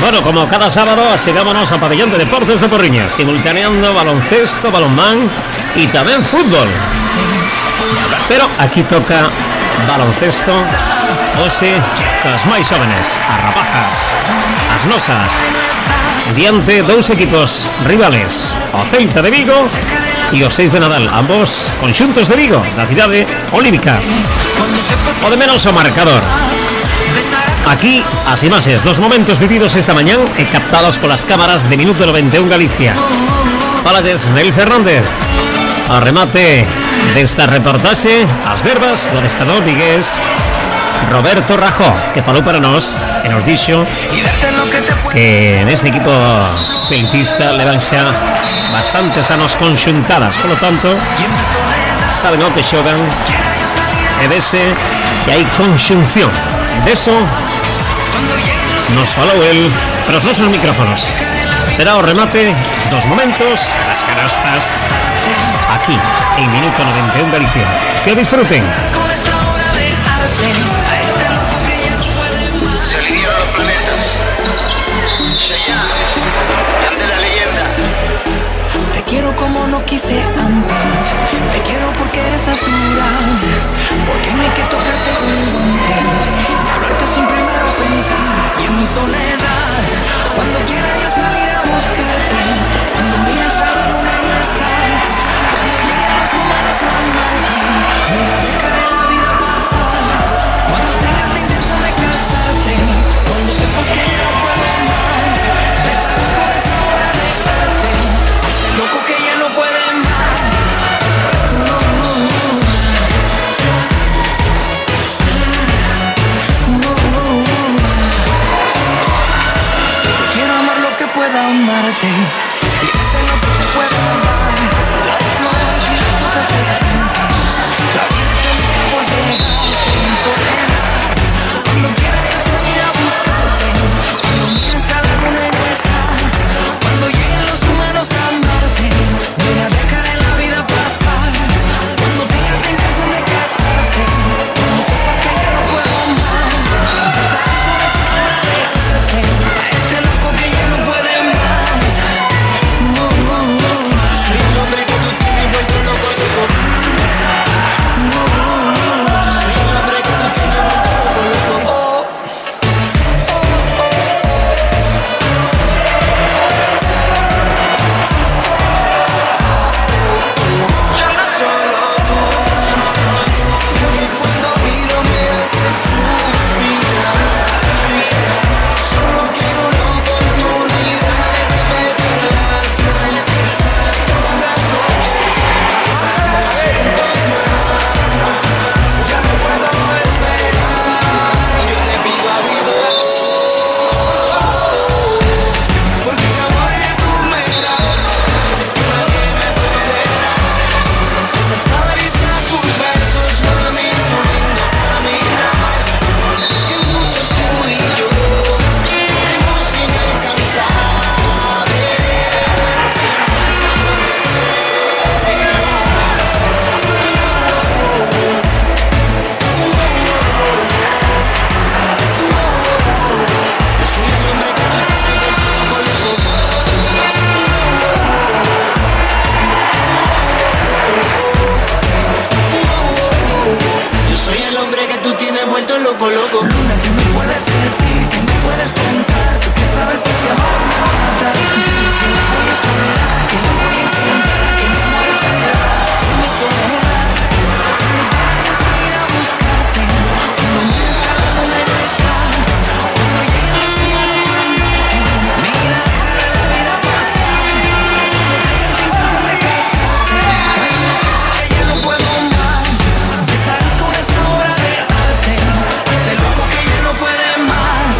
Bueno, como cada sábado, achegámonos al pabellón de deportes de Porriñas, simultaneando baloncesto, balonmán y también fútbol. Pero aquí toca baloncesto, hoxe, as máis jóvenes, as rapazas, as nosas, diante dous equipos rivales, o Celta de Vigo e o 6 de Nadal, ambos conxuntos de Vigo, da cidade olímpica. O de menos o marcador. Aquí, as imaxes dos momentos vividos esta mañán e captados polas cámaras de Minuto 91 Galicia. Falalles Neil Fernández. Ao remate desta reportaxe, as verbas do adestrador vigués Roberto Rajó, que falou para nós e nos dixo que neste equipo felicista levan xa bastantes anos conxuntadas, polo tanto saben o que xogan e dese que hai conxunción. Deso nos falou el para os nosos micrófonos. Será o remate dos momentos, das canastas, aquí en Minuto 91 Galicia. Que disfruten. Se alinearon los planetas. Chayanne, ante la leyenda. Te quiero como no quise antes. Te quiero porque eres natural. Porque no hay que tocarte como antes. Ni hablarte sin primero pensar. Y en mi soledad, cuando quiera yo salir a buscarte. Cuando un día sale la luna y no estás. Cuando lleguen los humanos a amarte. Mira, dejaré la vida pasar. Cuando tengas la intención de casarte. Cuando sepas que ya no puedo más. Besarás con esa obra de arte. Ese loco que ya no puede más. Te quiero amar lo que pueda amarte. Y darte lo que te pueda dar. Las flores y las cosas de antes. La vida que me está por llegar. En mi soledad. Cuando quiera yo salir a buscarte. Cuando mires a la luna y no está. Cuando lleguen los humanos a amarte. Mira, dejaré la vida pasar. Cuando tengas la intención de casarte. Cuando sepas que ya no puedo más. Besarás con esa obra de arte. A este loco que ya no puede más. Soy el hombre que tú tienes vuelto loco, loco. Soy el hombre que tú tienes vuelto loco, loco. Solo tú, lo que cuando miro me hace suspirar. Solo quiero una oportunidad de repetirlas. Todas las noches que pasamos juntos más. Ya no puedo esperar. Yo te pido a gritos. Porque ese amor que tú me das, que nadie me puede dar. Esas caricias, tus besos, mami, tu lindo caminar. Es que juntos tú y yo seremos inalcanzables. El amor es amor de estéreo. Yo soy el hombre que tú tienes vuelto loco, loco. Yo soy el hombre que tú tienes vuelto loco, loco. Luna, que me puedes decir, que me puedes contar. Tú que sabes que este amor me mata. Que la voy a esperar, que la voy a encontrar. Que mi amor es verdad, en mi soledad. Cuando quiera yo salir a buscarte. Cuando mires a la luna y no está. Cuando lleguen los humanos a amarte. Mira, dejaré la vida pasar. Cuando tengas la intención de casarte. Cariño, sabes que ya no puedo más. Besarás con esa obra de arte. Ese loco que ya no puede más.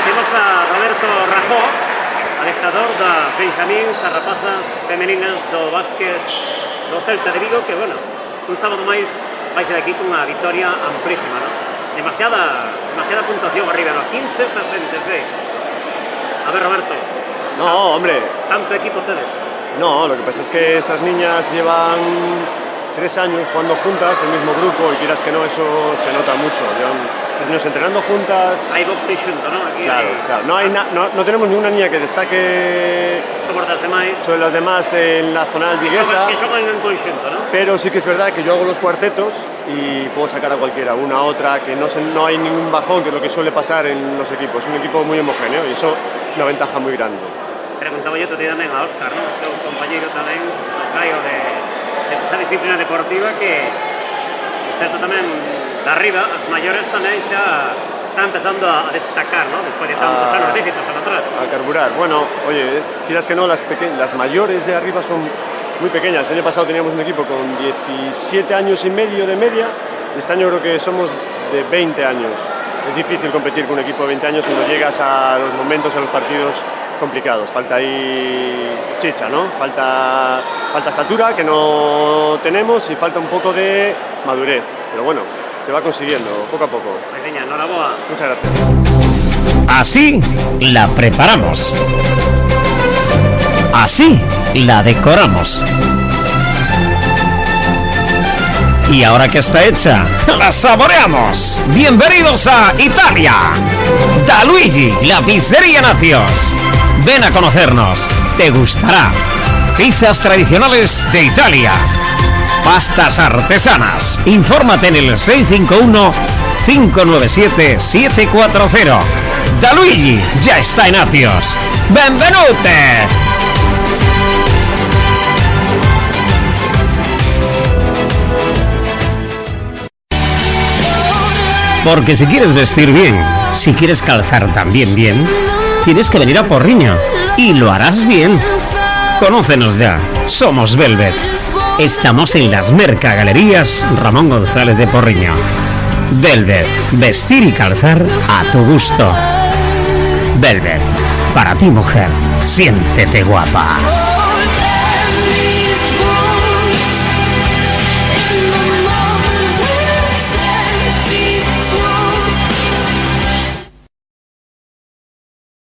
Temos a Roberto Rajó, adestrador das Benxamíns, as rapazas femeninas do básquet do Celta de Vigo, que, bueno, un sábado máis vai ser aquí cunha victoria amplísima, non? Demasiada puntuación arriba, no? 15-66. A ver, Roberto. No, hombre. Tanto equipo tedes. No, lo que pasa es que estas niñas llevan 3 años jugando juntas, el mismo grupo, y quieras que no, eso se nota mucho. Llevan 3 años entrenando juntas. Hay box xunto, ¿no? Aquí Claro, claro. No tenemos ninguna niña que destaque somos das demais. sobre las demás en la zona viguesa, Que xogan en conxunto, ¿no? pero sí que es verdad que yo hago los cuartetos y puedo sacar a cualquiera, una a otra, que no hay ningún bajón, que es lo que suele pasar en los equipos. Es un equipo muy homogéneo y eso es una ventaja muy grande. Preguntaba yo tamén a Óscar, ¿no? Teu compañeiro tamén, o Caio, de esta disciplina deportiva que, certo tamén, de arriba, as maiores tamén xa están empezando a destacar, ¿no? Despois de tantos anos dígitos atrás. A carburar. Bueno, oye, quieras que no, las mayores de arriba son muy pequeñas. El año pasado teníamos un equipo con 17 años y medio de media, y este año creo que somos de 20 años. Es difícil competir con un equipo de 20 años cuando llegas a los momentos, a los partidos complicados. Falta ahí chicha, ¿no? Falta estatura, que no tenemos, y falta un poco de madurez. Pero bueno, se va consiguiendo poco a poco. Veña, enhoraboa. Muchas gracias. Así la preparamos. Así la decoramos. Y ahora que está hecha, la saboreamos. Bienvenidos a Italia. Da Luigi, la pizzería Nacios. Ven a conocernos, te gustará. Pizzas tradicionales de Italia. Pastas artesanas. Infórmate en el 651-597-740. Da Luigi ya está en Nacios. ¡Benvenute! Porque si quieres vestir bien, si quieres calzar también bien, tienes que venir a Porriño y lo harás bien. Conócenos ya, somos Velvet. Estamos en las Mercagalerías Ramón González de Porriño. Velvet, vestir y calzar a tu gusto. Velvet, para ti mujer, siéntete guapa.